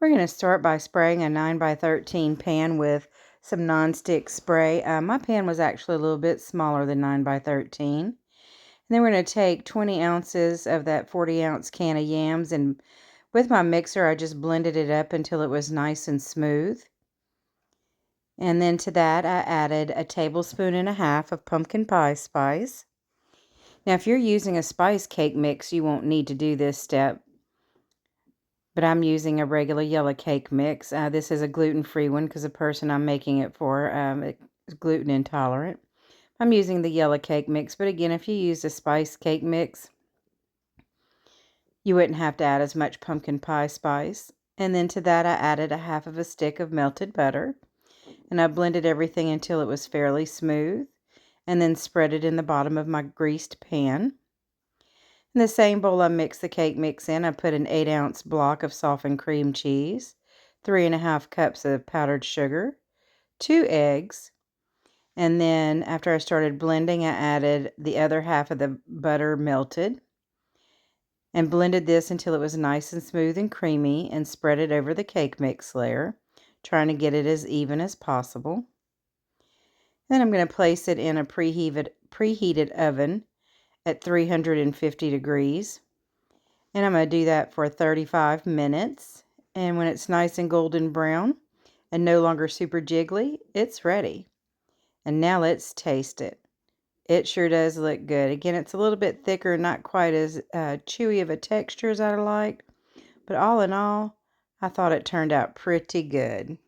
We're going to start by spraying a 9x13 pan with some nonstick spray. My pan was actually a little bit smaller than 9x13. And then we're going to take 20 ounces of that 40-ounce can of yams, and with my mixer I just blended it up until it was nice and smooth. And then to that I added a tablespoon and a half of pumpkin pie spice. Now if you're using a spice cake mix, you won't need to do this step, but I'm using a regular yellow cake mix. This is a gluten-free one because the person I'm making it for is gluten intolerant. I'm using the yellow cake mix, but again, if you used a spice cake mix, you wouldn't have to add as much pumpkin pie spice. And then to that I added a half of a stick of melted butter, and I blended everything until it was fairly smooth, and then spread it in the bottom of my greased pan. In the same bowl I mixed the cake mix in, I put an 8-ounce block of softened cream cheese, 3½ cups of powdered sugar, 2 eggs, and then after I started blending, I added the other half of the butter melted and blended this until it was nice and smooth and creamy, and spread it over the cake mix layer, trying to get it as even as possible. Then I'm going to place it in a preheated oven at 350 degrees. And I'm going to do that for 35 minutes. And when it's nice and golden brown and no longer super jiggly, it's ready. And now let's taste it. It sure does look good. Again, it's a little bit thicker, not quite as chewy of a texture as I liked. But all in all, I thought it turned out pretty good.